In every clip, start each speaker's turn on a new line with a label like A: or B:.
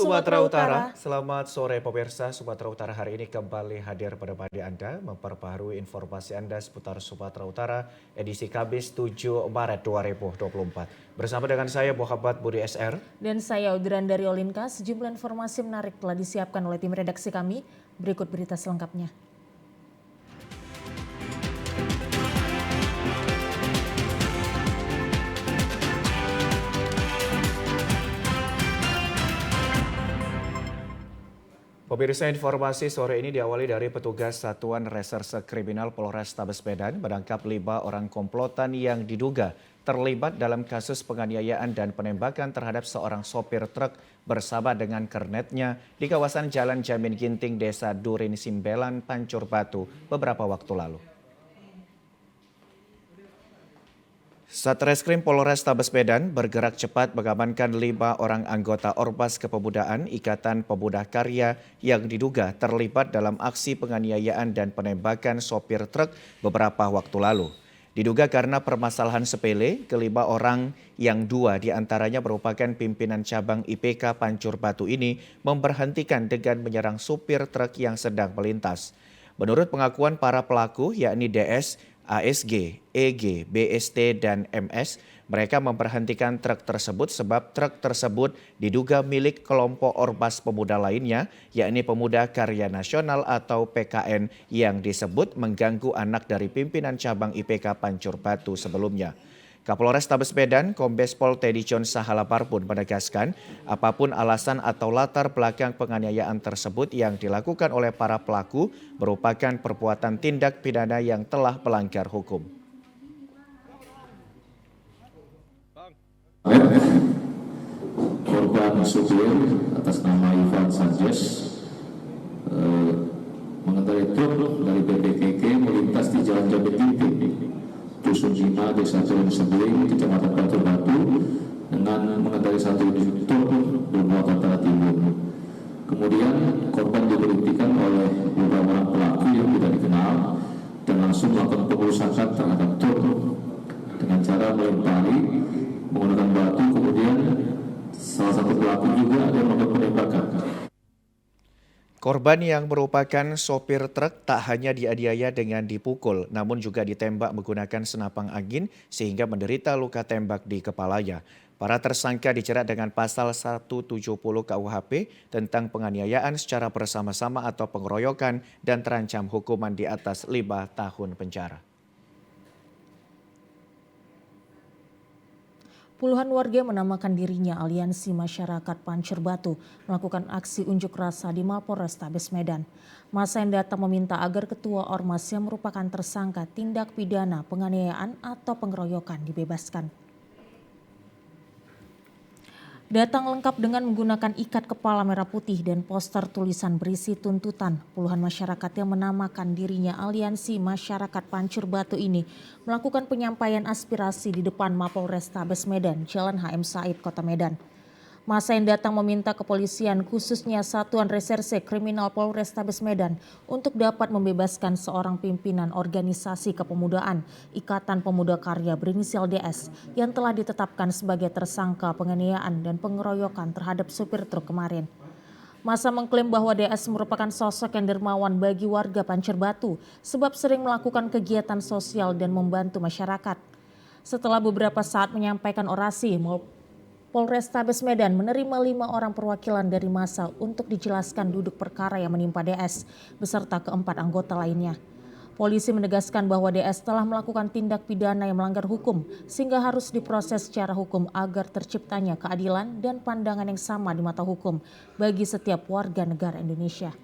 A: Sumatera Utara. Selamat sore pemirsa. Sumatera Utara hari ini kembali hadir pada Anda memperbaharui informasi Anda seputar Sumatera Utara edisi Kamis 7 Maret 2024. Bersama dengan saya Muhammad Budi SR.
B: Dan saya Udran dari Olinka. Sejumlah informasi menarik telah disiapkan oleh tim redaksi kami. Berikut berita selengkapnya.
A: Pemirsa, informasi sore ini diawali dari petugas Satuan Reserse Kriminal Polrestabes Medan menangkap 5 orang komplotan yang diduga terlibat dalam kasus penganiayaan dan penembakan terhadap seorang sopir truk bersama dengan kernetnya di kawasan Jalan Jamin Ginting, Desa Durin Simbelan, Pancur Batu beberapa waktu lalu. Satreskrim Polrestabes Medan bergerak cepat mengamankan 5 orang anggota Ormas Kepemudaan Ikatan Pemuda Karya yang diduga terlibat dalam aksi penganiayaan dan penembakan sopir truk beberapa waktu lalu. Diduga karena permasalahan sepele, kelima orang yang 2 diantaranya merupakan pimpinan cabang IPK Pancur Batu ini memberhentikan dengan menyerang supir truk yang sedang melintas. Menurut pengakuan para pelaku yakni DS, ASG, EG, BST, dan MS, mereka memberhentikan truk tersebut sebab truk tersebut diduga milik kelompok ormas pemuda lainnya, yakni Pemuda Karya Nasional atau PKN yang disebut mengganggu anak dari pimpinan cabang IPK Pancur Batu sebelumnya. Kapolres Tabes Medan, Kombes Pol Teddy John Sahalapar pun menegaskan apapun alasan atau latar belakang penganiayaan tersebut yang dilakukan oleh para pelaku merupakan perbuatan tindak pidana yang telah melanggar hukum.
C: Korban supir atas nama Ivan Sanchez mengendarai truk dari BPKK melintas di Jalan Jamin Ginting, Dusun Cina, Desa Durin Simbelan, Kecamatan Pancur Batu dengan mengendarai satu unit truk bermuatan tanah timbun. Kemudian korban diberhentikan oleh beberapa orang pelaku yang tidak dikenal dan langsung melakukan pengerusakan terhadap truk dengan cara melempari menggunakan batu. Kemudian salah satu pelaku juga ada melakukan penembakan.
A: Korban yang merupakan sopir truk tak hanya dianiaya dengan dipukul, namun juga ditembak menggunakan senapang angin sehingga menderita luka tembak di kepalanya. Para tersangka dijerat dengan pasal 170 KUHP tentang penganiayaan secara bersama-sama atau pengeroyokan dan terancam hukuman di atas 5 tahun penjara.
B: Puluhan warga menamakan dirinya Aliansi Masyarakat Pancur Batu melakukan aksi unjuk rasa di Mapolres Tabes Medan. Massa yang datang meminta agar ketua ormas yang merupakan tersangka tindak pidana penganiayaan atau pengeroyokan dibebaskan. Datang lengkap dengan menggunakan ikat kepala merah putih dan poster tulisan berisi tuntutan. Puluhan masyarakat yang menamakan dirinya Aliansi Masyarakat Pancur Batu ini melakukan penyampaian aspirasi di depan Mapolres Tabes Medan, Jalan HM Said, Kota Medan. Massa yang datang meminta kepolisian khususnya Satuan Reserse Kriminal Polrestabes Medan untuk dapat membebaskan seorang pimpinan organisasi kepemudaan Ikatan Pemuda Karya berinisial DS yang telah ditetapkan sebagai tersangka penganiayaan dan pengeroyokan terhadap supir truk kemarin. Massa mengklaim bahwa DS merupakan sosok yang dermawan bagi warga Pancur Batu sebab sering melakukan kegiatan sosial dan membantu masyarakat. Setelah beberapa saat menyampaikan orasi, Polrestabes Medan menerima 5 orang perwakilan dari massa untuk dijelaskan duduk perkara yang menimpa DS beserta keempat anggota lainnya. Polisi menegaskan bahwa DS telah melakukan tindak pidana yang melanggar hukum sehingga harus diproses secara hukum agar terciptanya keadilan dan pandangan yang sama di mata hukum bagi setiap warga negara Indonesia.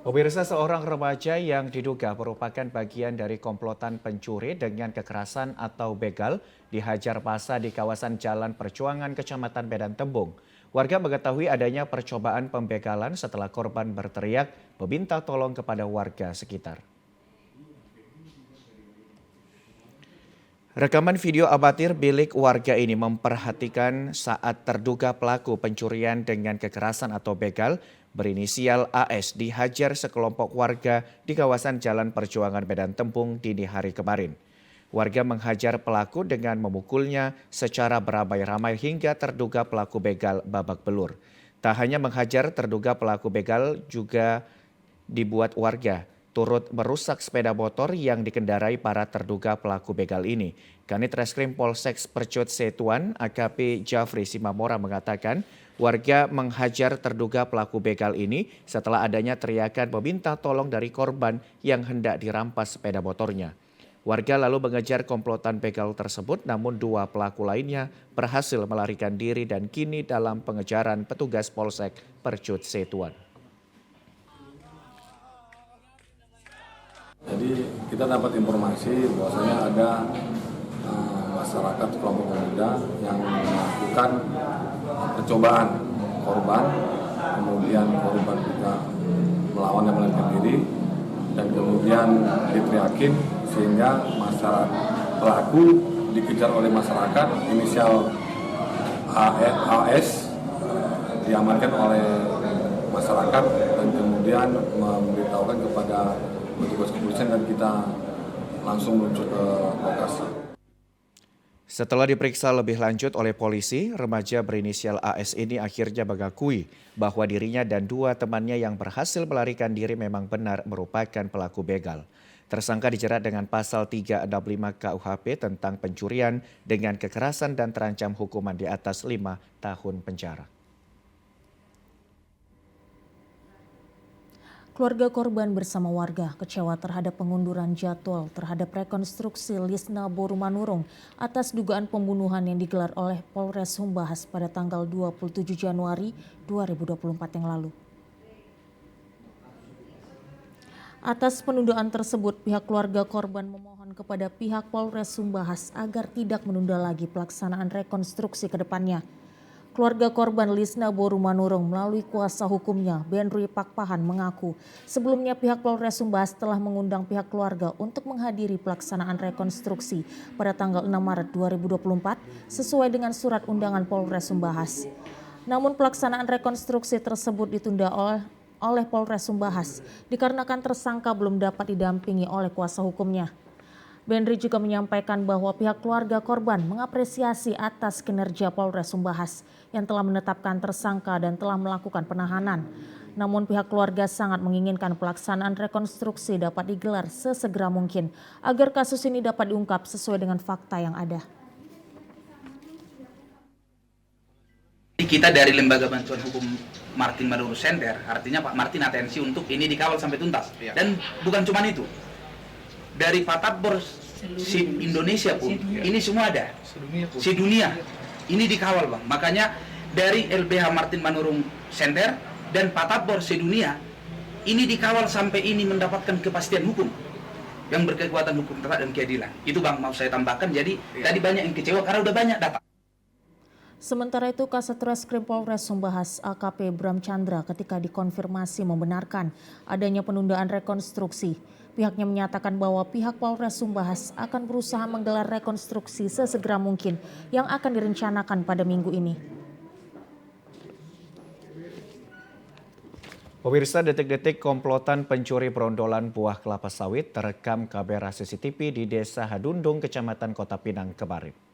A: Pemirsa, seorang remaja yang diduga merupakan bagian dari komplotan pencuri dengan kekerasan atau begal dihajar massa di kawasan Jalan Perjuangan, Kecamatan Medan Tembung. Warga mengetahui adanya percobaan pembegalan setelah korban berteriak meminta tolong kepada warga sekitar. Rekaman video amatir milik warga ini memperhatikan saat terduga pelaku pencurian dengan kekerasan atau begal berinisial AS dihajar sekelompok warga di kawasan Jalan Perjuangan Medan Tembung dini hari kemarin. Warga menghajar pelaku dengan memukulnya secara beramai-ramai hingga terduga pelaku begal babak belur. Tak hanya menghajar, terduga pelaku begal juga dibuat warga turut merusak sepeda motor yang dikendarai para terduga pelaku begal ini. Kanit Reskrim Polsek Percut Setuan AKP Jafri Simamora mengatakan warga menghajar terduga pelaku begal ini setelah adanya teriakan meminta tolong dari korban yang hendak dirampas sepeda motornya. Warga lalu mengejar komplotan begal tersebut, namun dua pelaku lainnya berhasil melarikan diri dan kini dalam pengejaran petugas Polsek Percut Setuan.
D: Jadi kita dapat informasi bahwasanya ada masyarakat kelompok pemuda yang melakukan percobaan korban, kemudian korban juga melawan dan melarikan diri, dan kemudian diteriakin sehingga masyarakat pelaku dikejar oleh masyarakat. Inisial AS diamankan oleh masyarakat dan kemudian memberitahukan kepada petugas kepolisian dan kita langsung menuju ke lokasi.
A: Setelah diperiksa lebih lanjut oleh polisi, remaja berinisial AS ini akhirnya mengakui bahwa dirinya dan dua temannya yang berhasil melarikan diri memang benar merupakan pelaku begal. Tersangka dijerat dengan pasal 365 KUHP tentang pencurian dengan kekerasan dan terancam hukuman di atas 5 tahun penjara.
B: Keluarga korban bersama warga kecewa terhadap pengunduran jadwal terhadap rekonstruksi Lisna Boru Manurung atas dugaan pembunuhan yang digelar oleh Polres Humbahas pada tanggal 27 Januari 2024 yang lalu. Atas penundaan tersebut, pihak keluarga korban memohon kepada pihak Polres Humbahas agar tidak menunda lagi pelaksanaan rekonstruksi ke depannya. Keluarga korban Lisna Boru Manurung melalui kuasa hukumnya, Benrui Pakpahan, mengaku sebelumnya pihak Polres Humbahas telah mengundang pihak keluarga untuk menghadiri pelaksanaan rekonstruksi pada tanggal 6 Maret 2024 sesuai dengan surat undangan Polres Humbahas. Namun pelaksanaan rekonstruksi tersebut ditunda oleh Polres Humbahas dikarenakan tersangka belum dapat didampingi oleh kuasa hukumnya. Benri juga menyampaikan bahwa pihak keluarga korban mengapresiasi atas kinerja Polres Humbahas yang telah menetapkan tersangka dan telah melakukan penahanan. Namun pihak keluarga sangat menginginkan pelaksanaan rekonstruksi dapat digelar sesegera mungkin agar kasus ini dapat diungkap sesuai dengan fakta yang ada.
E: Kita dari Lembaga Bantuan Hukum Martin Manurung Center, artinya Pak Martin atensi untuk ini dikawal sampai tuntas. Dan bukan cuma itu, dari Fatapbor Indonesia pun ini semua ada, sedunia ini dikawal Bang. Makanya dari LBH Martin Manurung Center dan Fatapbor sedunia ini dikawal sampai ini mendapatkan kepastian hukum yang berkekuatan hukum tetap dan keadilan. Itu Bang mau saya tambahkan. Jadi tadi banyak yang kecewa karena udah banyak data.
B: Sementara itu, Kasat Reskrim Polres Humbahas AKP Bram Chandra ketika dikonfirmasi membenarkan adanya penundaan rekonstruksi. Pihaknya menyatakan bahwa pihak Polres Humbahas akan berusaha menggelar rekonstruksi sesegera mungkin yang akan direncanakan pada minggu ini.
A: Pemirsa, detik-detik komplotan pencuri brondolan buah kelapa sawit terekam kamera CCTV di Desa Hadundung, Kecamatan Kota Pinang kemarin.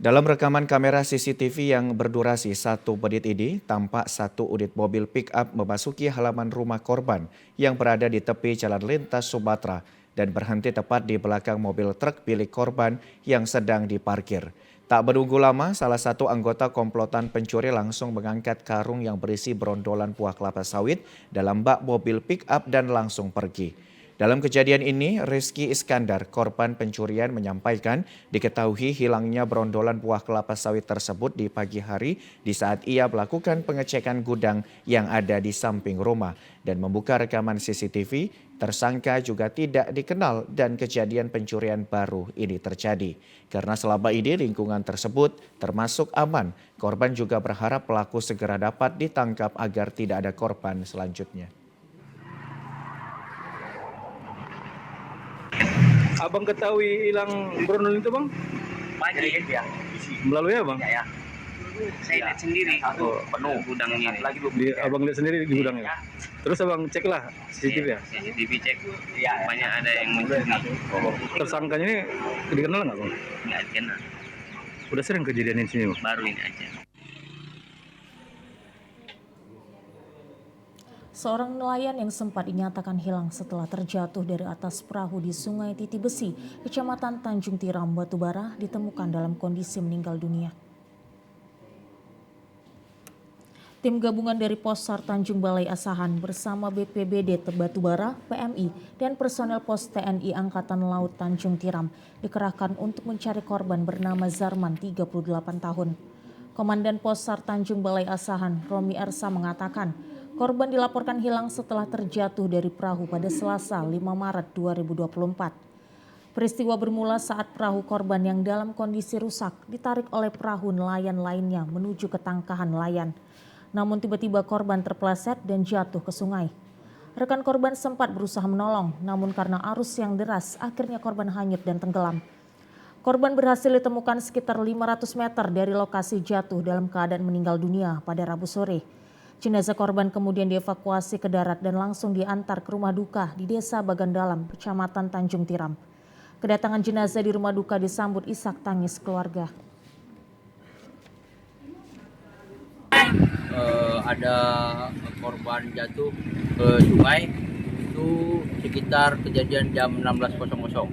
A: Dalam rekaman kamera CCTV yang berdurasi 1 menit ini, tampak satu unit mobil pick-up memasuki halaman rumah korban yang berada di tepi jalan lintas Sumatera dan berhenti tepat di belakang mobil truk milik korban yang sedang diparkir. Tak menunggu lama, salah satu anggota komplotan pencuri langsung mengangkat karung yang berisi brondolan buah kelapa sawit dalam bak mobil pick-up dan langsung pergi. Dalam kejadian ini, Rizky Iskandar, korban pencurian, menyampaikan diketahui hilangnya brondolan buah kelapa sawit tersebut di pagi hari di saat ia melakukan pengecekan gudang yang ada di samping rumah dan membuka rekaman CCTV. Tersangka juga tidak dikenal dan kejadian pencurian baru ini terjadi. Karena selama ini lingkungan tersebut termasuk aman, korban juga berharap pelaku segera dapat ditangkap agar tidak ada korban selanjutnya.
F: Abang ketahui hilang brondol itu bang?
G: Banyak ya dia.
F: Melalui apa bang?
G: Ya.
F: Saya lihat sendiri penuh gudangnya ini.
G: Abang lihat sendiri di gudangnya. Terus abang cek lah CCTV ya.
F: CCTV cek, banyak ada yang mencuri.
G: Tersangkanya ini dikenal nggak bang?
F: Nggak kenal,
G: Udah sering kejadian di sini bang?
F: baru ini aja.
B: Seorang nelayan yang sempat dinyatakan hilang setelah terjatuh dari atas perahu di Sungai Titi Besi, Kecamatan Tanjung Tiram, Batubara, ditemukan dalam kondisi meninggal dunia. Tim gabungan dari Possar Tanjung Balai Asahan bersama BPBD Batubara, PMI, dan personel Pos TNI Angkatan Laut Tanjung Tiram dikerahkan untuk mencari korban bernama Zarman, 38 tahun. Komandan Possar Tanjung Balai Asahan, Romi Ersa, mengatakan korban dilaporkan hilang setelah terjatuh dari perahu pada Selasa 5 Maret 2024. Peristiwa bermula saat perahu korban yang dalam kondisi rusak ditarik oleh perahu nelayan lainnya menuju ke tangkahan nelayan. Namun tiba-tiba korban terpeleset dan jatuh ke sungai. Rekan korban sempat berusaha menolong, namun karena arus yang deras akhirnya korban hanyut dan tenggelam. Korban berhasil ditemukan sekitar 500 meter dari lokasi jatuh dalam keadaan meninggal dunia pada Rabu sore. Jenazah korban kemudian dievakuasi ke darat dan langsung diantar ke rumah duka di Desa Bagandalam, Kecamatan Tanjung Tiram. Kedatangan jenazah di rumah duka disambut isak tangis keluarga.
H: Ada korban jatuh ke sungai itu sekitar kejadian jam 16.00.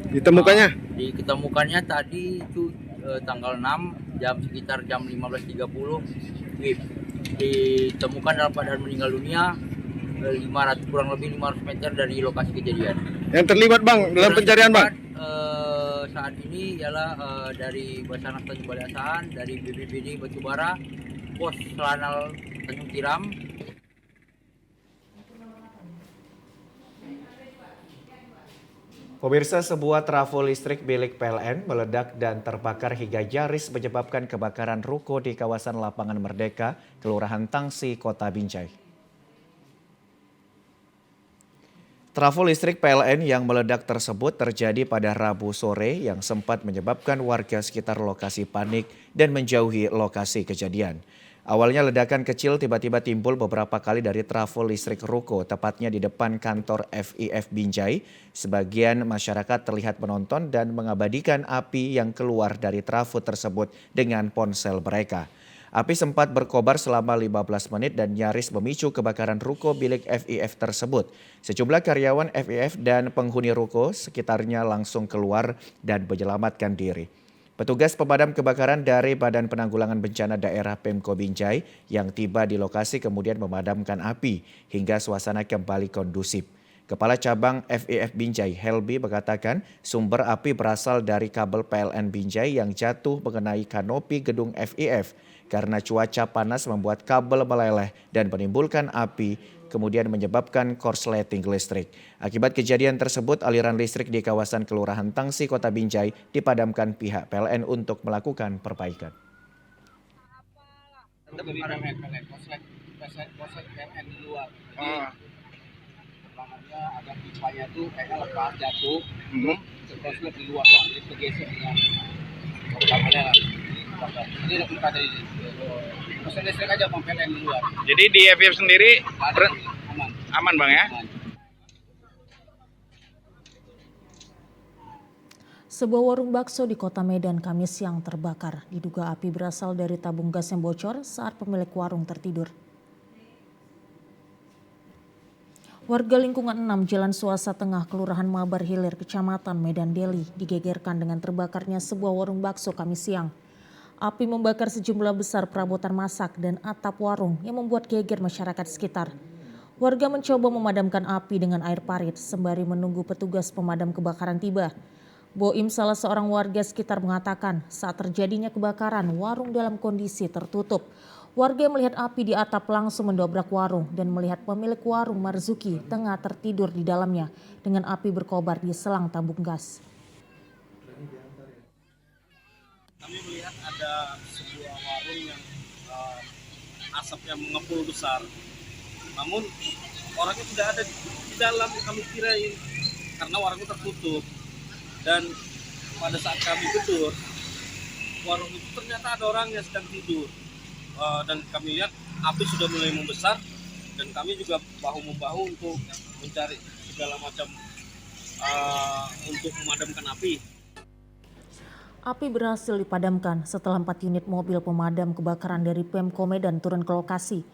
H: Ditemukannya tadi itu tanggal 6 sekitar jam 15.30 ditemukan dalam keadaan meninggal dunia kurang lebih 500 meter dari lokasi kejadian.
G: Yang terlibat bang dalam pencarian bang?
H: Saat ini ialah dari Basarnas Tanjung Balai Asahan, dari BPBD Batubara, Pos Lanal Tanjung Tiram.
A: Pemirsa, sebuah trafo listrik milik PLN meledak dan terbakar hingga nyaris menyebabkan kebakaran ruko di kawasan Lapangan Merdeka, Kelurahan Tangsi, Kota Binjai. Trafo listrik PLN yang meledak tersebut terjadi pada Rabu sore yang sempat menyebabkan warga sekitar lokasi panik dan menjauhi lokasi kejadian. Awalnya ledakan kecil tiba-tiba timbul beberapa kali dari trafo listrik ruko, tepatnya di depan kantor FIF Binjai. Sebagian masyarakat terlihat menonton dan mengabadikan api yang keluar dari trafo tersebut dengan ponsel mereka. Api sempat berkobar selama 15 menit dan nyaris memicu kebakaran ruko milik FIF tersebut. Sejumlah karyawan FIF dan penghuni ruko sekitarnya langsung keluar dan menyelamatkan diri. Petugas pemadam kebakaran dari Badan Penanggulangan Bencana Daerah Pemko Binjai yang tiba di lokasi kemudian memadamkan api hingga suasana kembali kondusif. Kepala Cabang FIF Binjai, Helbi, mengatakan sumber api berasal dari kabel PLN Binjai yang jatuh mengenai kanopi gedung FIF. Karena cuaca panas membuat kabel meleleh dan menimbulkan api, kemudian menyebabkan korsleting listrik. Akibat kejadian tersebut, aliran listrik di kawasan Kelurahan Tangsi, Kota Binjai dipadamkan pihak PLN untuk melakukan perbaikan.
I: Ada pipanya tuh kayaknya lepas jatuh, terus di luar bang, jadi tergeser dengan kabelnya. Ini udah buka dari proses listrik aja bang, PLN di luar.
G: Jadi di FIF sendiri aman bang ya?
I: Aman.
B: Sebuah warung bakso di Kota Medan Kamis siang terbakar. Diduga api berasal dari tabung gas yang bocor saat pemilik warung tertidur. Warga lingkungan 6 Jalan Suasa Tengah, Kelurahan Mabar Hilir, Kecamatan Medan Deli, digegerkan dengan terbakarnya sebuah warung bakso Kamis siang. Api membakar sejumlah besar perabotan masak dan atap warung yang membuat geger masyarakat sekitar. Warga mencoba memadamkan api dengan air parit sembari menunggu petugas pemadam kebakaran tiba. Boim, salah seorang warga sekitar, mengatakan saat terjadinya kebakaran warung dalam kondisi tertutup. Warga melihat api di atap langsung mendobrak warung dan melihat pemilik warung Marzuki tengah tertidur di dalamnya dengan api berkobar di selang tabung gas.
J: Kami melihat ada sebuah warung yang asapnya mengepul besar. Namun orangnya tidak ada di dalam, kami kirain karena warungnya tertutup. Dan pada saat kami gedor, warung itu ternyata ada orang yang sedang tidur. Dan kami lihat api sudah mulai membesar dan kami juga bahu-membahu untuk mencari segala macam untuk memadamkan api.
B: Api berhasil dipadamkan setelah 4 unit mobil pemadam kebakaran dari Pemko Medan turun ke lokasi.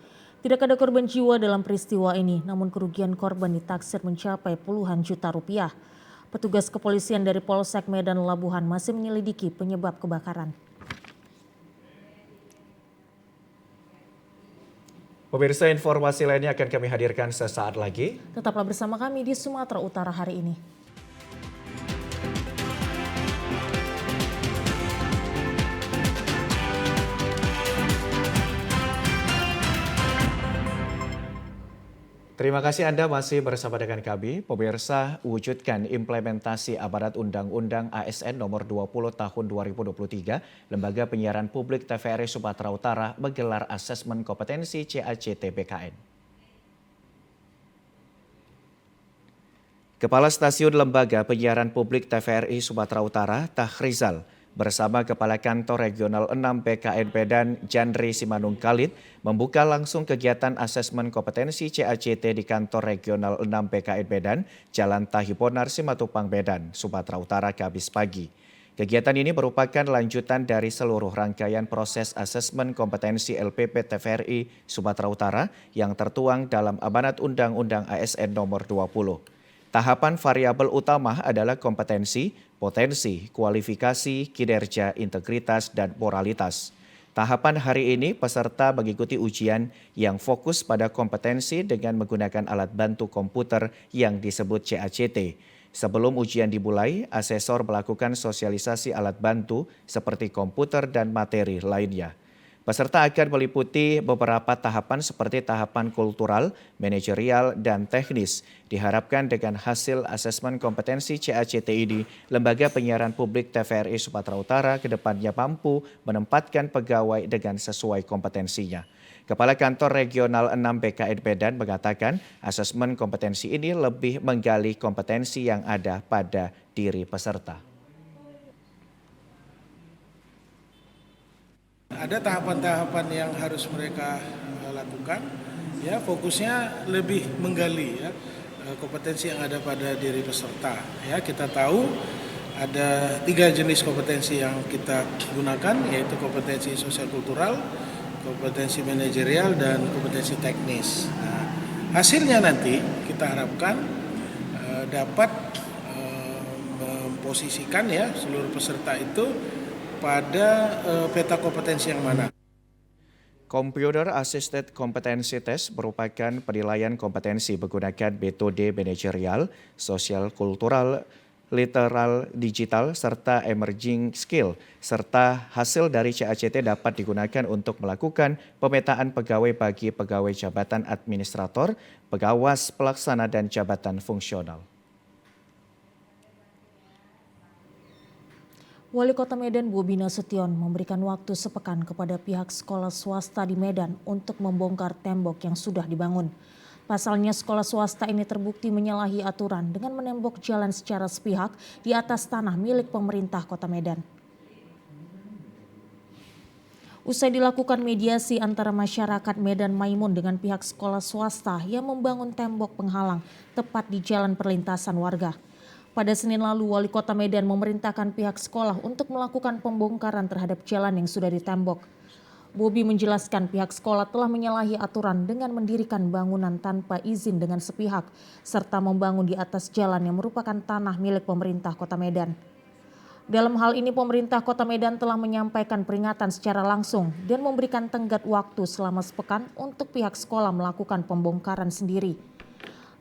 B: Tidak ada korban jiwa dalam peristiwa ini, namun kerugian korban ditaksir mencapai puluhan juta rupiah. Petugas kepolisian dari Polsek Medan Labuhan masih menyelidiki penyebab kebakaran.
A: Pemirsa, informasi lainnya akan kami hadirkan sesaat lagi.
B: Tetaplah bersama kami di Sumatera Utara hari ini.
A: Terima kasih Anda masih bersama dengan kami. Pemirsa, wujudkan implementasi amanat Undang-Undang ASN nomor 20 tahun 2023, Lembaga Penyiaran Publik TVRI Sumatera Utara menggelar asesmen kompetensi CACT BKN. Kepala Stasiun Lembaga Penyiaran Publik TVRI Sumatera Utara, Tahrizal, bersama Kepala Kantor Regional 6 BKN Medan, Jandri Simanung Khalid, membuka langsung kegiatan asesmen kompetensi CACT di Kantor Regional 6 BKN Medan, Jalan Tahiponar, Simatupang, Medan, Sumatera Utara, Kamis pagi. Kegiatan ini merupakan lanjutan dari seluruh rangkaian proses asesmen kompetensi LPP TVRI Sumatera Utara yang tertuang dalam amanat Undang-Undang ASN nomor 20. Tahapan variabel utama adalah kompetensi, potensi, kualifikasi, kinerja, integritas, dan moralitas. Tahapan hari ini peserta mengikuti ujian yang fokus pada kompetensi dengan menggunakan alat bantu komputer yang disebut CACT. Sebelum ujian dimulai, asesor melakukan sosialisasi alat bantu seperti komputer dan materi lainnya. Peserta akan meliputi beberapa tahapan seperti tahapan kultural, manajerial, dan teknis. Diharapkan dengan hasil asesmen kompetensi CACT ini, Lembaga Penyiaran Publik TVRI Sumatera Utara kedepannya mampu menempatkan pegawai dengan sesuai kompetensinya. Kepala Kantor Regional 6 BKN Medan mengatakan asesmen kompetensi ini lebih menggali kompetensi yang ada pada diri peserta.
K: Ada tahapan-tahapan yang harus mereka lakukan, ya fokusnya lebih menggali ya kompetensi yang ada pada diri peserta. Ya kita tahu ada 3 jenis kompetensi yang kita gunakan, yaitu kompetensi sosial kultural, kompetensi manajerial, dan kompetensi teknis. Nah, hasilnya nanti kita harapkan dapat memposisikan ya seluruh peserta itu pada peta kompetensi yang mana.
A: Computer Assisted Competency Test merupakan penilaian kompetensi menggunakan metode manajerial, sosial kultural, literal digital, serta emerging skill, serta hasil dari CACT dapat digunakan untuk melakukan pemetaan pegawai bagi pegawai jabatan administrator, pengawas pelaksana, dan jabatan fungsional.
B: Wali Kota Medan Bobi Nasution memberikan waktu sepekan kepada pihak sekolah swasta di Medan untuk membongkar tembok yang sudah dibangun. Pasalnya sekolah swasta ini terbukti menyalahi aturan dengan menembok jalan secara sepihak di atas tanah milik pemerintah Kota Medan. Usai dilakukan mediasi antara masyarakat Medan Maimun dengan pihak sekolah swasta yang membangun tembok penghalang tepat di jalan perlintasan warga. Pada Senin lalu, Wali Kota Medan memerintahkan pihak sekolah untuk melakukan pembongkaran terhadap jalan yang sudah ditembok. Bobi menjelaskan pihak sekolah telah menyalahi aturan dengan mendirikan bangunan tanpa izin dengan sepihak, serta membangun di atas jalan yang merupakan tanah milik pemerintah Kota Medan. Dalam hal ini, pemerintah Kota Medan telah menyampaikan peringatan secara langsung dan memberikan tenggat waktu selama sepekan untuk pihak sekolah melakukan pembongkaran sendiri.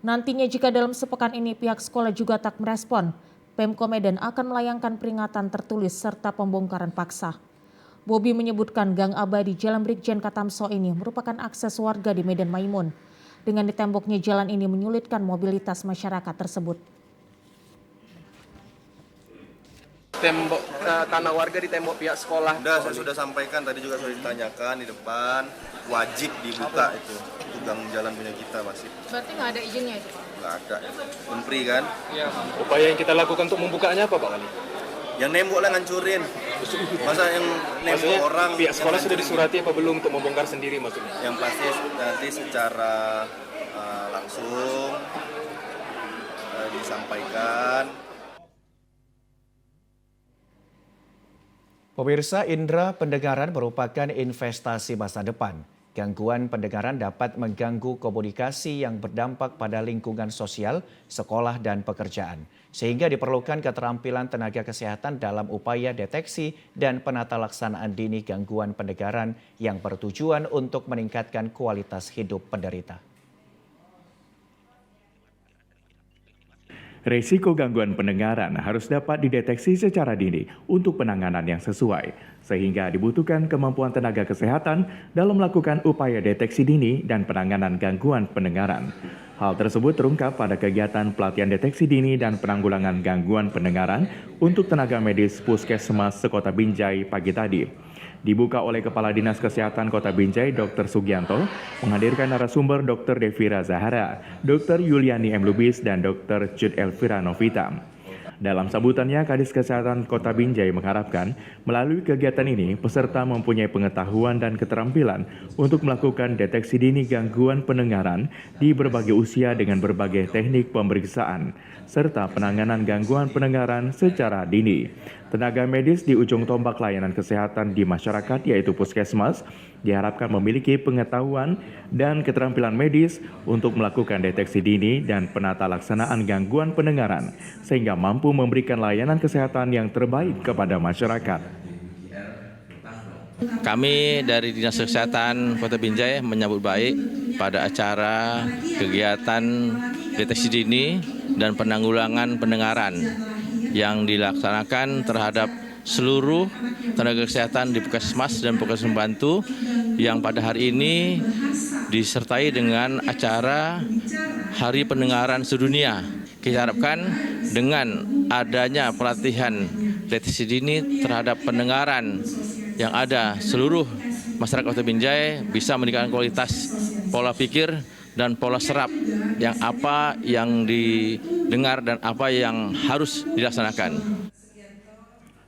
B: Nantinya jika dalam sepekan ini pihak sekolah juga tak merespon, Pemko Medan akan melayangkan peringatan tertulis serta pembongkaran paksa. Bobi menyebutkan Gang Abadi Jalan Brigjen Katamso ini merupakan akses warga di Medan Maimun. Dengan ditemboknya jalan ini menyulitkan mobilitas masyarakat tersebut.
L: Tembok tanah warga ditembok pihak sekolah.
M: Saya sudah sampaikan tadi juga sudah ditanyakan di depan, wajib dibuka itu gang jalan punya kita masih.
N: Berarti nggak ada izinnya itu?
M: Nggak ada, Menteri kan?
G: Ya. Upaya yang kita lakukan untuk membukanya apa Pak Wali?
M: Yang nembok lah ngancurin. Masa yang nembok orang.
L: Pihak sekolah sudah disurati apa belum untuk membongkar sendiri maksudnya?
M: Yang pasti nanti secara langsung disampaikan.
A: Pemirsa, indera pendengaran merupakan investasi masa depan. Gangguan pendengaran dapat mengganggu komunikasi yang berdampak pada lingkungan sosial, sekolah, dan pekerjaan. Sehingga diperlukan keterampilan tenaga kesehatan dalam upaya deteksi dan penata laksanaan dini gangguan pendengaran yang bertujuan untuk meningkatkan kualitas hidup penderita.
N: Risiko gangguan pendengaran harus dapat dideteksi secara dini untuk penanganan yang sesuai, sehingga dibutuhkan kemampuan tenaga kesehatan dalam melakukan upaya deteksi dini dan penanganan gangguan pendengaran. Hal tersebut terungkap pada kegiatan pelatihan deteksi dini dan penanggulangan gangguan pendengaran untuk tenaga medis Puskesmas Sekota Binjai pagi tadi. Dibuka oleh Kepala Dinas Kesehatan Kota Binjai, Dr. Sugianto, menghadirkan narasumber Dr. Devira Zahara, Dr. Yuliani M. Lubis, dan Dr. Jude Elvira Novita. Dalam sambutannya, Kadis Kesehatan Kota Binjai mengharapkan melalui kegiatan ini peserta mempunyai pengetahuan dan keterampilan untuk melakukan deteksi dini gangguan pendengaran di berbagai usia dengan berbagai teknik pemeriksaan serta penanganan gangguan pendengaran secara dini. Tenaga medis di ujung tombak layanan kesehatan di masyarakat yaitu Puskesmas diharapkan memiliki pengetahuan dan keterampilan medis untuk melakukan deteksi dini dan penata laksanaan gangguan pendengaran sehingga mampu memberikan layanan kesehatan yang terbaik kepada masyarakat.
O: Kami dari Dinas Kesehatan Kota Binjai menyambut baik pada acara kegiatan deteksi dini dan penanggulangan pendengaran yang dilaksanakan terhadap seluruh tenaga kesehatan di Puskesmas dan Puskesmas Bantu yang pada hari ini disertai dengan acara Hari Pendengaran Sedunia. Kita harapkan dengan adanya pelatihan deteksi dini terhadap pendengaran yang ada seluruh masyarakat Kota Binjai bisa meningkatkan kualitas pola pikir dan pola serap yang apa yang didengar dan apa yang harus dilaksanakan.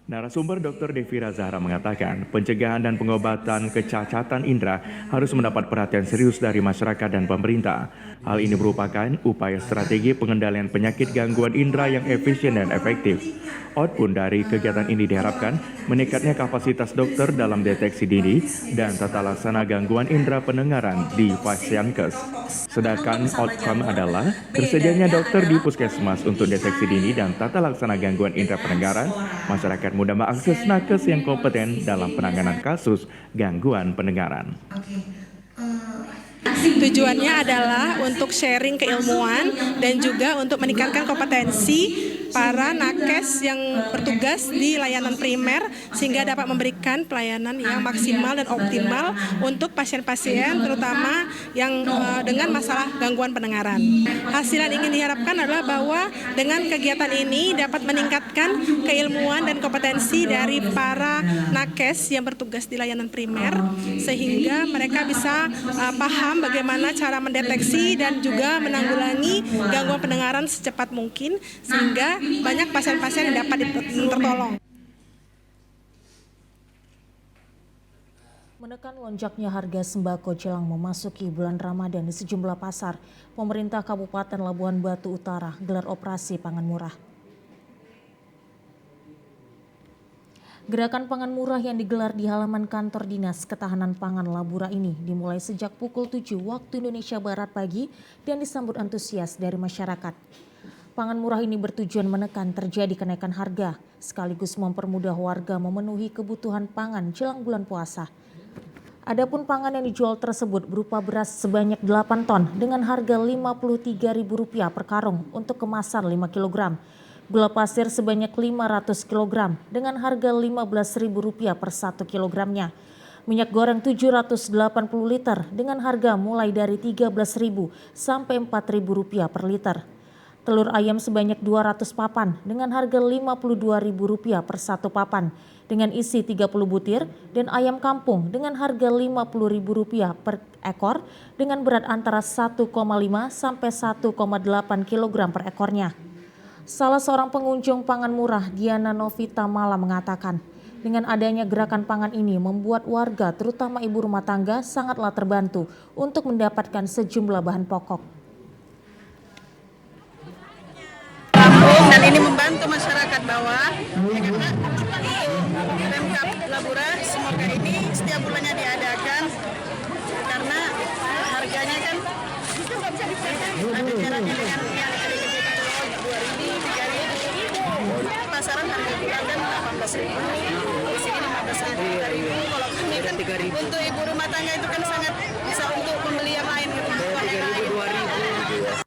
N: Narasumber Dr. Devira Zahara mengatakan pencegahan dan pengobatan kecacatan indera harus mendapat perhatian serius dari masyarakat dan pemerintah. Hal ini merupakan upaya strategi pengendalian penyakit gangguan indera yang efisien dan efektif. Output dari kegiatan ini diharapkan meningkatnya kapasitas dokter dalam deteksi dini dan tata laksana gangguan indera pendengaran di Pasienkes. Sedangkan outcome adalah tersedianya dokter di Puskesmas untuk deteksi dini dan tata laksana gangguan indera pendengaran. Masyarakat mudah mengakses nakes yang kompeten dalam penanganan kasus gangguan pendengaran.
P: Tujuannya adalah untuk sharing keilmuan dan juga untuk meningkatkan kompetensi para nakes yang bertugas di layanan primer sehingga dapat memberikan pelayanan yang maksimal dan optimal untuk pasien-pasien terutama yang dengan masalah gangguan pendengaran. Hasil yang ingin diharapkan adalah bahwa dengan kegiatan ini dapat meningkatkan keilmuan dan kompetensi dari para nakes yang bertugas di layanan primer sehingga mereka bisa paham bagaimana cara mendeteksi dan juga menanggulangi gangguan pendengaran secepat mungkin sehingga banyak pasien-pasien yang dapat tertolong.
B: Menekan lonjaknya harga sembako jelang memasuki bulan Ramadan di sejumlah pasar, pemerintah Kabupaten Labuhan Batu Utara gelar operasi pangan murah. Gerakan pangan murah yang digelar di halaman kantor Dinas Ketahanan Pangan Labura ini dimulai sejak pukul 7 waktu Indonesia Barat pagi dan disambut antusias dari masyarakat. Pangan murah ini bertujuan menekan terjadi kenaikan harga, sekaligus mempermudah warga memenuhi kebutuhan pangan jelang bulan puasa. Adapun pangan yang dijual tersebut berupa beras sebanyak 8 ton dengan harga Rp53.000 per karung untuk kemasan 5 kg. Gula pasir sebanyak 500 kg dengan harga Rp15.000 per 1 kilogramnya. Minyak goreng 780 liter dengan harga mulai dari Rp13.000 sampai Rp4.000 per liter. Telur ayam sebanyak 200 papan dengan harga Rp52.000 per 1 papan dengan isi 30 butir dan ayam kampung dengan harga Rp50.000 per ekor dengan berat antara 1,5 sampai 1,8 kg per ekornya. Salah seorang pengunjung pangan murah, Diana Novita Mala mengatakan, dengan adanya gerakan pangan ini membuat warga terutama ibu rumah tangga sangatlah terbantu untuk mendapatkan sejumlah bahan pokok.
Q: Dan ini membantu masyarakat bawah karena Pemkab Labura semoga ini setiap bulannya diadakan karena harganya kan ada jaraknya dengan yang dari Kediri 2.000, 3.000, pasaran harga bulan dan 18.000, di sini 15.000, 3.000. Kalau ini kan untuk ibu rumah tangga itu kan sangat bisa untuk membeli yang lain gitu.
L: 3.000, 2.000.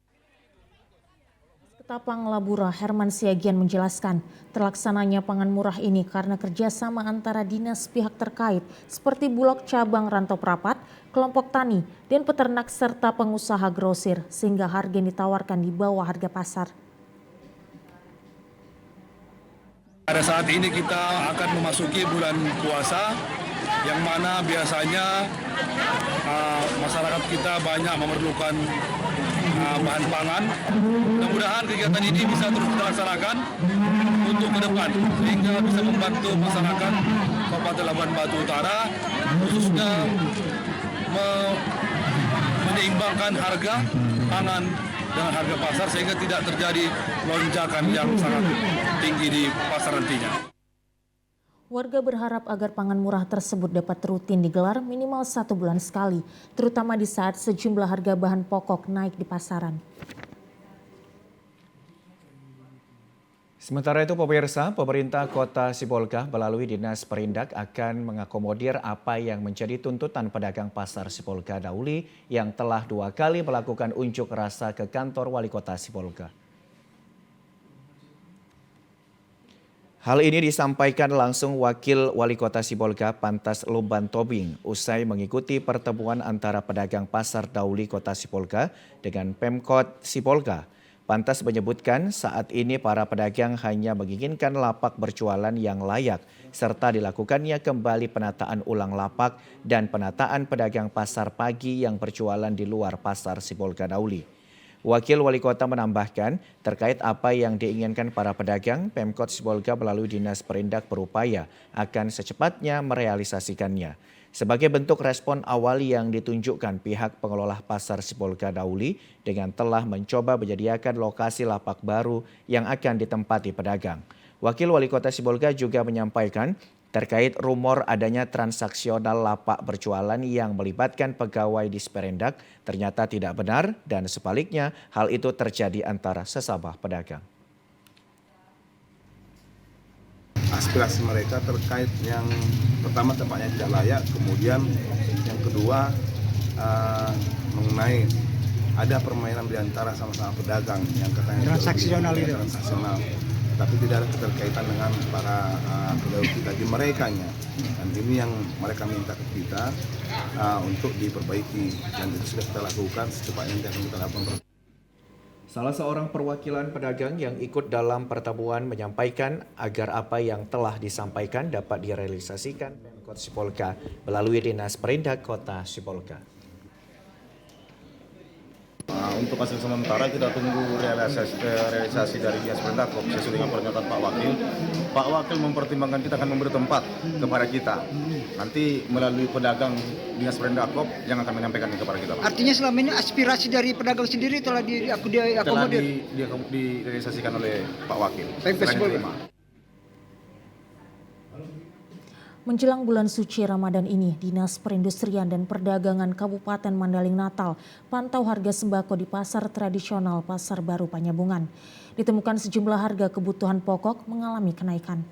B: Ketapang Labura Herman Siagian menjelaskan, terlaksananya pangan murah ini karena kerjasama antara dinas pihak terkait seperti Bulog Cabang Rantau Prapat, kelompok tani, dan peternak serta pengusaha grosir sehingga harga yang ditawarkan di bawah harga pasar.
R: Pada saat ini kita akan memasuki bulan puasa yang mana biasanya masyarakat kita banyak memerlukan bahan pangan. Mudah-mudahan kegiatan ini bisa terus kita laksanakan untuk ke depan sehingga bisa membantu masyarakat Kabupaten Labuan Batu Utara khususnya menyeimbangkan harga pangan dengan harga pasar sehingga tidak terjadi lonjakan yang sangat tinggi di pasar nantinya.
B: Warga berharap agar pangan murah tersebut dapat rutin digelar minimal 1 bulan sekali, terutama di saat sejumlah harga bahan pokok naik di pasaran.
A: Sementara itu pemirsa, pemerintah Kota Sibolga melalui Dinas Perindak akan mengakomodir apa yang menjadi tuntutan pedagang pasar Sibolga Dauli yang telah 2 kali melakukan unjuk rasa ke kantor Wali Kota Sibolga. Hal ini disampaikan langsung Wakil Wali Kota Sibolga Pantas Loban Tobing usai mengikuti pertemuan antara pedagang pasar Dauli Kota Sibolga dengan Pemkot Sibolga. Pantas menyebutkan saat ini para pedagang hanya menginginkan lapak berjualan yang layak serta dilakukannya kembali penataan ulang lapak dan penataan pedagang pasar pagi yang berjualan di luar pasar Sibolga Dauli. Wakil Wali Kota menambahkan terkait apa yang diinginkan para pedagang, Pemkot Sibolga melalui Dinas Perindak berupaya akan secepatnya merealisasikannya. Sebagai bentuk respon awal yang ditunjukkan pihak pengelola pasar Sibolga Dauli dengan telah mencoba menyediakan lokasi lapak baru yang akan ditempati pedagang. Wakil Wali Kota Sibolga juga menyampaikan terkait rumor adanya transaksional lapak berjualan yang melibatkan pegawai Disperindak ternyata tidak benar dan sebaliknya hal itu terjadi antara sesama pedagang.
S: Aspirasi mereka terkait yang pertama tempatnya tidak layak, kemudian yang kedua mengenai ada permainan di antara sama-sama pedagang yang katanya transaksional itu. Tapi tidak ada keterkaitan dengan para pegawai kita di merekanya. Dan ini yang mereka minta ke kita untuk diperbaiki dan itu sudah kita lakukan secepatnya akan kita lakukan.
A: Salah seorang perwakilan pedagang yang ikut dalam pertemuan menyampaikan agar apa yang telah disampaikan dapat direalisasikan Pemkot Sibolga melalui Dinas Perindak Kota Sibolga.
T: Untuk hasil sementara kita tunggu realisasi dari Dinas Perindak sesuai dengan pernyataan Pak Wakil. Pak Wakil mempertimbangkan kita akan memberi tempat kepada kita. Nanti melalui pedagang Dinas Perindak yang akan menyampaikan kepada kita.
U: Artinya selama ini aspirasi dari pedagang sendiri telah diakomodir?
T: Telah direalisasikan oleh Pak Wakil.
B: Menjelang bulan suci Ramadan ini, Dinas Perindustrian dan Perdagangan Kabupaten Mandaling Natal pantau harga sembako di pasar tradisional Pasar Baru Panyabungan. Ditemukan sejumlah harga kebutuhan pokok mengalami kenaikan.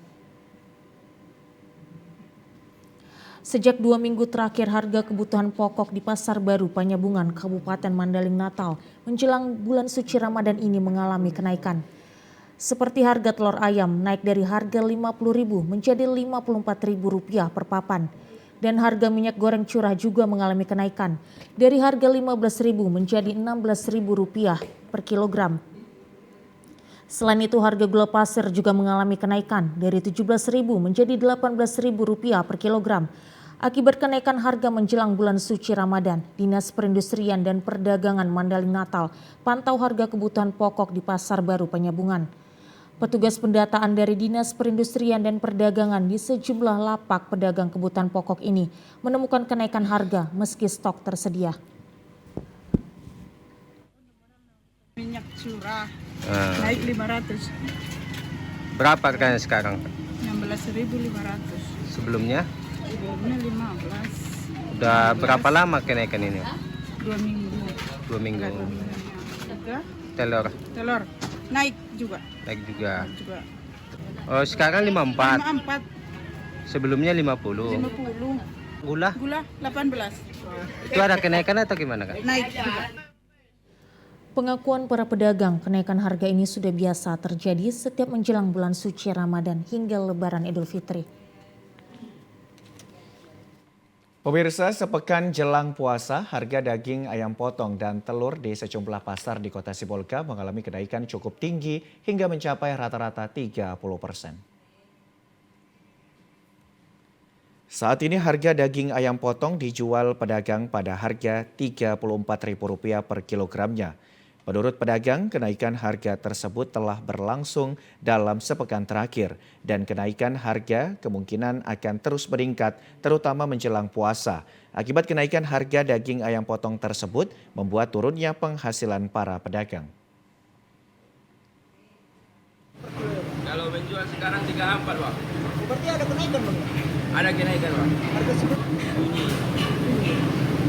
B: Sejak 2 minggu terakhir harga kebutuhan pokok di Pasar Baru Panyabungan, Kabupaten Mandaling Natal menjelang bulan suci Ramadan ini mengalami kenaikan. Seperti harga telur ayam naik dari harga Rp50.000 menjadi Rp54.000 per papan. Dan harga minyak goreng curah juga mengalami kenaikan dari harga Rp15.000 menjadi Rp16.000 per kilogram. Selain itu harga gula pasir juga mengalami kenaikan dari Rp17.000 menjadi Rp18.000 per kilogram. Akibat kenaikan harga menjelang bulan suci Ramadan, Dinas Perindustrian dan Perdagangan Mandaling Natal pantau harga kebutuhan pokok di Pasar Baru Panyabungan. Petugas pendataan dari Dinas Perindustrian dan Perdagangan di sejumlah lapak pedagang kebutuhan pokok ini menemukan kenaikan harga meski stok tersedia.
Q: Minyak curah naik 500.
C: Berapa harganya sekarang?
Q: 16.500.
C: Sebelumnya?
Q: Sebelumnya 15.
C: Udah berapa lama kenaikan ini?
Q: 2 minggu.
C: 2 minggu.
Q: Juga
C: Telur
Q: naik juga.
C: naik juga. Oh, sekarang 54.
Q: 54.
C: Sebelumnya 50.
Q: 50.
C: Gula?
Q: Gula 18.
C: Itu ada kenaikan atau gimana, Kak?
Q: Naik juga.
B: Pengakuan para pedagang, kenaikan harga ini sudah biasa terjadi setiap menjelang bulan suci Ramadan hingga Lebaran Idul Fitri.
A: Pemirsa, sepekan jelang puasa, harga daging ayam potong dan telur di sejumlah pasar di Kota Sibolga mengalami kenaikan cukup tinggi hingga mencapai rata-rata 30%. Saat ini harga daging ayam potong dijual pedagang pada harga Rp34.000 per kilogramnya. Menurut pedagang, kenaikan harga tersebut telah berlangsung dalam sepekan terakhir dan kenaikan harga kemungkinan akan terus meningkat terutama menjelang puasa. Akibat kenaikan harga daging ayam potong tersebut membuat turunnya penghasilan para pedagang.
V: Kalau menjual sekarang 34, Bang.
U: Berarti ada kenaikan, Bang?
V: Ada kenaikan, Bang.
U: Harga sebut?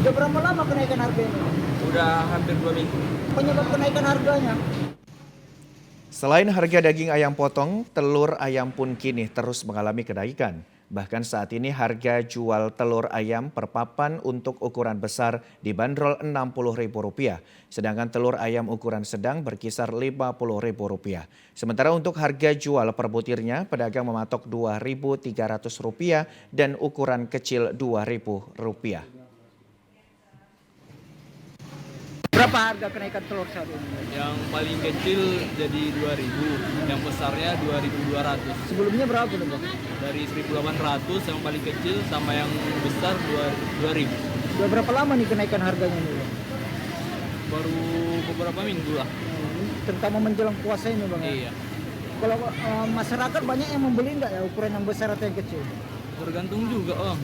U: Udah berapa lama kenaikan harga ini?
V: Udah hampir 2 minggu.
U: Penyebab kenaikan harganya?
A: Selain harga daging ayam potong, telur ayam pun kini terus mengalami kenaikan. Bahkan saat ini harga jual telur ayam per papan untuk ukuran besar dibanderol Rp60.000, sedangkan telur ayam ukuran sedang berkisar Rp50.000. Sementara untuk harga jual per butirnya, pedagang mematok Rp2.300 dan ukuran kecil Rp2.000.
U: Berapa harga kenaikan telur saat ini?
V: Yang paling kecil jadi 2.000, yang besarnya 2.200.
U: Sebelumnya berapa, Bang?
V: Dari 1.800 yang paling kecil sama yang besar 2.000.
U: Udah berapa lama nih kenaikan harganya nih, Bang?
V: Baru beberapa minggu lah.
U: Terutama menjelang puasa ini, Bang?
V: Iya.
U: Kalau masyarakat banyak yang membeli nggak ya ukuran yang besar atau yang kecil?
V: Tergantung juga, Bang.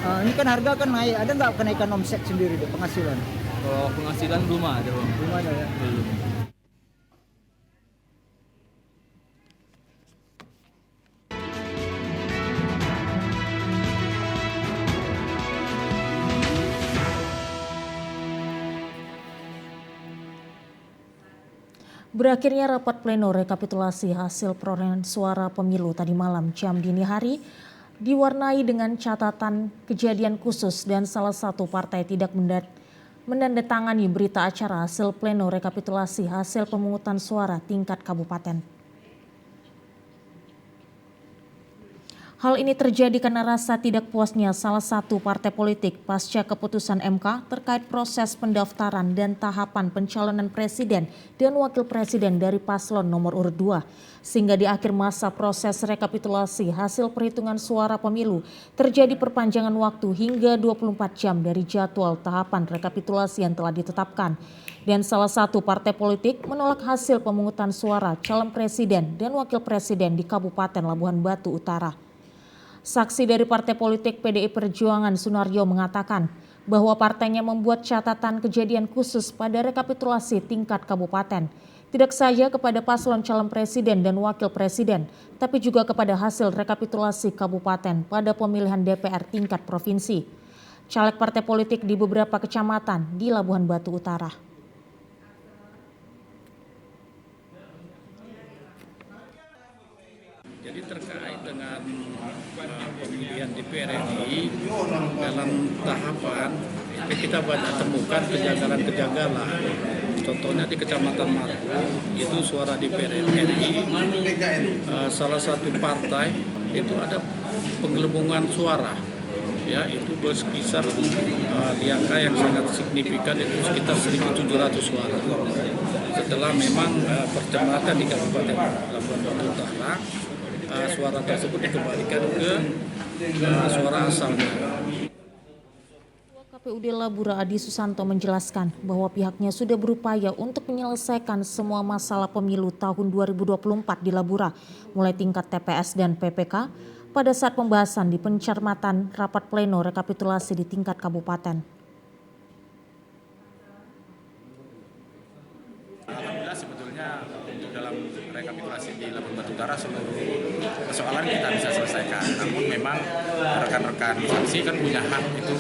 U: Ini kan harga kan naik, ada nggak kenaikan omset sendiri deh, penghasilan?
V: Kalau penghasilan belum ada, Bang.
U: Belum ada ya?
V: Belum.
B: Berakhirnya rapat pleno rekapitulasi hasil perolehan suara pemilu tadi malam jam dini hari diwarnai dengan catatan kejadian khusus dan salah satu partai tidak menandatangani berita acara hasil pleno rekapitulasi hasil pemungutan suara tingkat kabupaten. Hal ini terjadi karena rasa tidak puasnya salah satu partai politik pasca keputusan MK terkait proses pendaftaran dan tahapan pencalonan presiden dan wakil presiden dari paslon nomor urut 2. Sehingga di akhir masa proses rekapitulasi hasil perhitungan suara pemilu terjadi perpanjangan waktu hingga 24 jam dari jadwal tahapan rekapitulasi yang telah ditetapkan. Dan salah satu partai politik menolak hasil pemungutan suara calon presiden dan wakil presiden di Kabupaten Labuhan Batu Utara. Saksi dari Partai Politik PDI Perjuangan Sunaryo mengatakan bahwa partainya membuat catatan kejadian khusus pada rekapitulasi tingkat kabupaten. Tidak saja kepada paslon calon presiden dan wakil presiden, tapi juga kepada hasil rekapitulasi kabupaten pada pemilihan DPR tingkat provinsi. Caleg partai politik di beberapa kecamatan di Labuhan Batu Utara.
J: Jadi terkait dengan pemilihan DPR RI dalam tahapan kita banyak temukan kejanggalan-kejanggalan. Contohnya di Kecamatan Margo itu suara DPR RI salah satu partai itu ada penggelembungan suara, ya itu berkisar di angka yang sangat signifikan, itu sekitar 1.700 suara. Setelah memang percepatan di Kabupaten Labuhan Batu Utara, suara tersebut dikembalikan ke suara asalnya.
B: KPUD Labura Adi Susanto menjelaskan bahwa pihaknya sudah berupaya untuk menyelesaikan semua masalah pemilu tahun 2024 di Labura, mulai tingkat TPS dan PPK, pada saat pembahasan di pencermatan rapat pleno rekapitulasi di tingkat kabupaten.
J: Alhamdulillah sebetulnya untuk dalam rekapitulasi di Labuan Batu Utara seluruh persoalan kita bisa selesaikan. Namun memang rekan-rekan saksi kan punya hak itu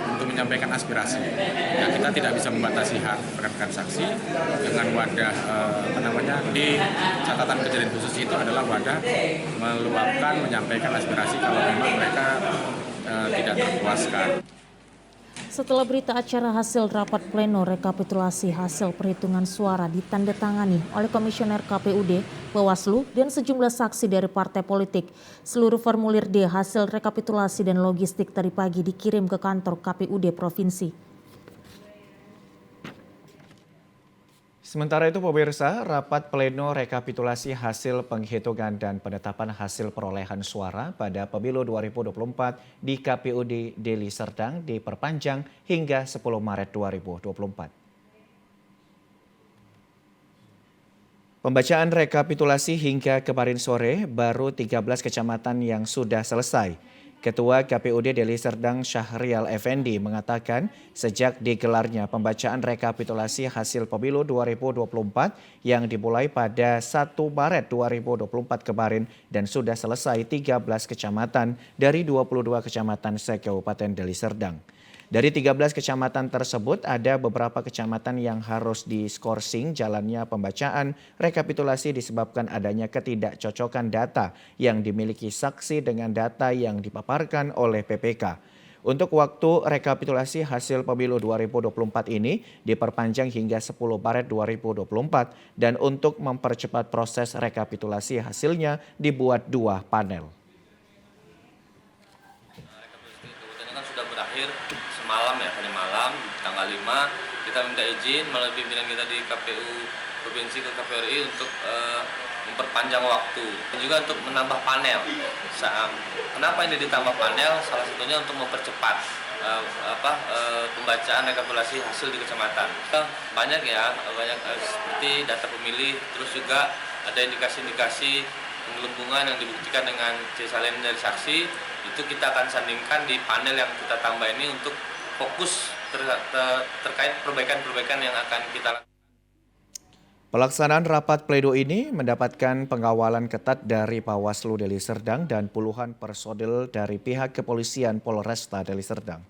J: untuk menyampaikan aspirasi. Ya, kita tidak bisa membatasi hak rekan-rekan saksi dengan wadah di catatan kejadian khusus itu adalah wadah meluapkan, menyampaikan aspirasi kalau memang mereka tidak terpuaskan.
B: Setelah berita acara hasil rapat pleno rekapitulasi hasil perhitungan suara ditandatangani oleh Komisioner KPUD, Bawaslu, dan sejumlah saksi dari partai politik, seluruh formulir D hasil rekapitulasi dan logistik tadi pagi dikirim ke kantor KPUD Provinsi.
A: Sementara itu pemirsa, rapat pleno rekapitulasi hasil penghitungan dan penetapan hasil perolehan suara pada pemilu 2024 di KPUD Deli Serdang diperpanjang hingga 10 Maret 2024. Pembacaan rekapitulasi hingga kemarin sore baru 13 kecamatan yang sudah selesai. Ketua KPUD Deli Serdang Syahrial Effendi mengatakan sejak digelarnya pembacaan rekapitulasi hasil pemilu 2024 yang dimulai pada 1 Maret 2024 kemarin dan sudah selesai 13 kecamatan dari 22 kecamatan se-Kabupaten Deli Serdang. Dari 13 kecamatan tersebut ada beberapa kecamatan yang harus diskorsing jalannya pembacaan rekapitulasi disebabkan adanya ketidakcocokan data yang dimiliki saksi dengan data yang dipaparkan oleh PPK. Untuk waktu rekapitulasi hasil pemilu 2024 ini diperpanjang hingga 10 Maret 2024 dan untuk mempercepat proses rekapitulasi hasilnya dibuat 2 panel.
O: Semalam ya, tadi malam tanggal 5 kita minta izin melalui pimpinan kita di KPU Provinsi ke KPU RI untuk memperpanjang waktu dan juga untuk menambah panel. Kenapa ini ditambah panel? Salah satunya untuk mempercepat pembacaan rekapitulasi hasil di kecamatan. Banyak seperti data pemilih, terus juga ada indikasi-indikasi penggelembungan yang dibuktikan dengan C salin dari saksi. Itu kita akan sandingkan di panel yang kita tambah ini untuk fokus terkait perbaikan-perbaikan yang akan kita lakukan.
A: Pelaksanaan rapat pleno ini mendapatkan pengawalan ketat dari Bawaslu Deli Serdang dan puluhan personil dari pihak kepolisian Polresta Deli Serdang.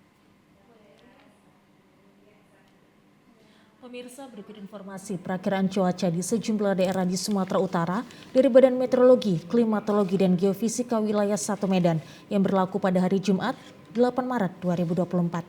B: Pemirsa, berikut informasi perakiraan cuaca di sejumlah daerah di Sumatera Utara dari Badan Meteorologi, Klimatologi, dan Geofisika Wilayah 1 Medan yang berlaku pada hari Jumat 8 Maret 2024.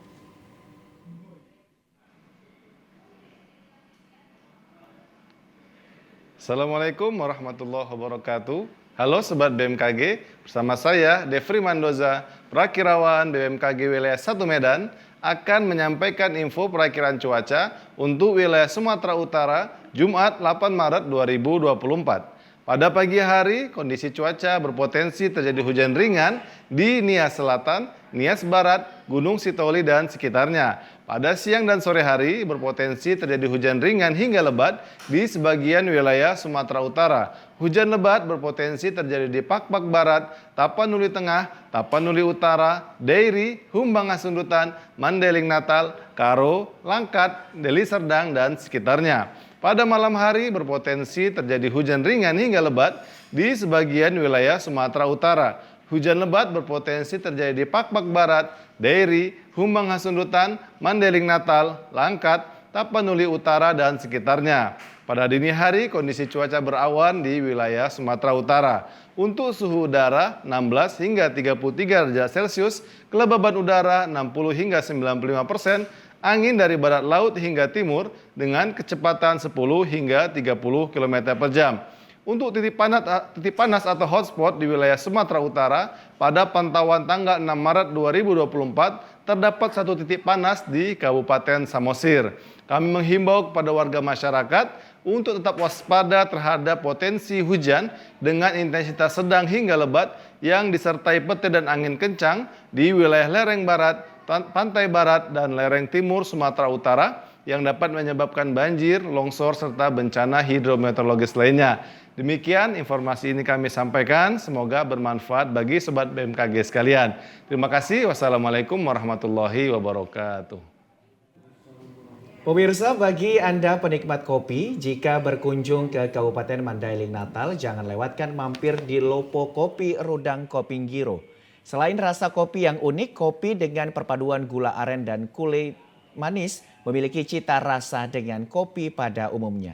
D: Assalamualaikum warahmatullahi wabarakatuh. Halo Sobat BMKG, bersama saya Devri Mandoza, Prakirawan BMKG Wilayah 1 Medan, akan menyampaikan info perakiraan cuaca untuk wilayah Sumatera Utara Jumat 8 Maret 2024. Pada pagi hari, kondisi cuaca berpotensi terjadi hujan ringan di Nias Selatan, Nias Barat, Gunung Sitoli, dan sekitarnya. Pada siang dan sore hari, berpotensi terjadi hujan ringan hingga lebat di sebagian wilayah Sumatera Utara. Hujan lebat berpotensi terjadi di Pakpak Barat, Tapanuli Tengah, Tapanuli Utara, Dairi, Humbang Hasundutan, Mandeling Natal, Karo, Langkat, Deli Serdang, dan sekitarnya. Pada malam hari berpotensi terjadi hujan ringan hingga lebat di sebagian wilayah Sumatera Utara. Hujan lebat berpotensi terjadi di Pakpak Barat, Dairi, Humbang Hasundutan, Mandeling Natal, Langkat, Tapanuli Utara, dan sekitarnya. Pada dini hari kondisi cuaca berawan di wilayah Sumatera Utara. Untuk suhu udara 16 hingga 33 derajat Celcius, kelembaban udara 60 hingga 95%, angin dari barat laut hingga timur dengan kecepatan 10 hingga 30 km per jam. Untuk titik panas atau hotspot di wilayah Sumatera Utara, pada pantauan tanggal 6 Maret 2024, terdapat satu titik panas di Kabupaten Samosir. Kami menghimbau kepada warga masyarakat untuk tetap waspada terhadap potensi hujan dengan intensitas sedang hingga lebat yang disertai petir dan angin kencang di wilayah lereng barat, pantai barat dan lereng timur Sumatera Utara yang dapat menyebabkan banjir, longsor, serta bencana hidrometeorologis lainnya. Demikian informasi ini kami sampaikan, semoga bermanfaat bagi Sobat BMKG sekalian. Terima kasih, wassalamualaikum warahmatullahi wabarakatuh.
A: Pemirsa, bagi Anda penikmat kopi, jika berkunjung ke Kabupaten Mandailing Natal, jangan lewatkan mampir di Lopo Kopi Rudang Kopinggiro. Selain rasa kopi yang unik, kopi dengan perpaduan gula aren dan kulit manis memiliki cita rasa dengan kopi pada umumnya.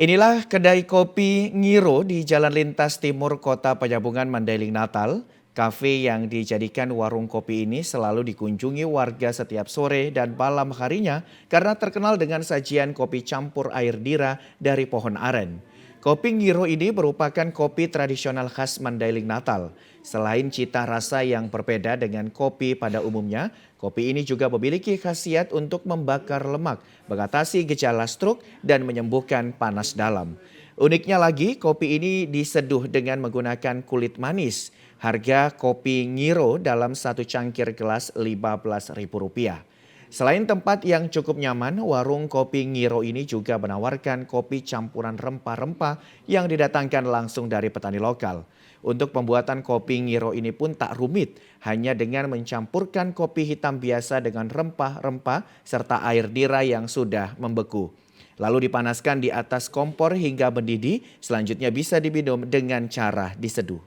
A: Inilah kedai kopi Ngiro di Jalan Lintas Timur Kota Penyambungan Mandailing Natal. Kafe yang dijadikan warung kopi ini selalu dikunjungi warga setiap sore dan malam harinya karena terkenal dengan sajian kopi campur air dira dari pohon aren. Kopi Ngiro ini merupakan kopi tradisional khas Mandailing Natal. Selain cita rasa yang berbeda dengan kopi pada umumnya, kopi ini juga memiliki khasiat untuk membakar lemak, mengatasi gejala stroke, dan menyembuhkan panas dalam. Uniknya lagi, kopi ini diseduh dengan menggunakan kulit manis. Harga kopi Ngiro dalam satu cangkir gelas Rp15.000. Selain tempat yang cukup nyaman, warung kopi Ngiro ini juga menawarkan kopi campuran rempah-rempah yang didatangkan langsung dari petani lokal. Untuk pembuatan kopi Ngiro ini pun tak rumit, hanya dengan mencampurkan kopi hitam biasa dengan rempah-rempah serta air dira yang sudah membeku. Lalu dipanaskan di atas kompor hingga mendidih, selanjutnya bisa diminum dengan cara diseduh.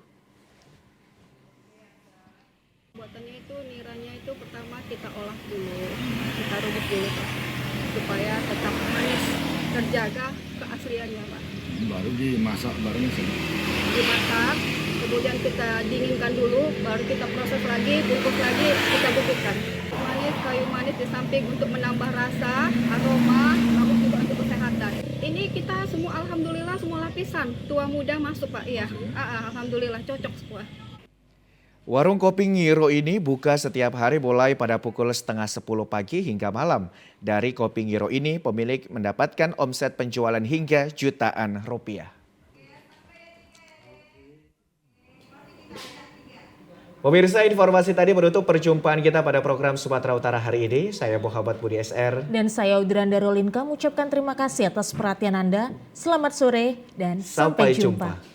E: Buatannya itu niranya itu pertama kita olah dulu, kita rebus dulu Pak, supaya tetap manis, terjaga keasliannya Pak.
R: Baru dimasak bareng sini.
E: Dimasak, kemudian kita dinginkan dulu, baru kita proses lagi, bungkus lagi, kita bubukkan. Manis, kayu manis di samping untuk menambah rasa, aroma, namun juga untuk kesehatan. Ini kita semua alhamdulillah semua lapisan, tua muda masuk Pak, iya. Alhamdulillah cocok semua.
A: Warung kopi Ngiro ini buka setiap hari mulai pada pukul 9:30 pagi hingga malam. Dari kopi Ngiro ini pemilik mendapatkan omset penjualan hingga jutaan rupiah. Pemirsa, informasi tadi menutup perjumpaan kita pada program Sumatera Utara hari ini. Saya Muhammad Budi SR.
B: Dan saya Udranda Rolinka mengucapkan terima kasih atas perhatian Anda. Selamat sore dan sampai jumpa.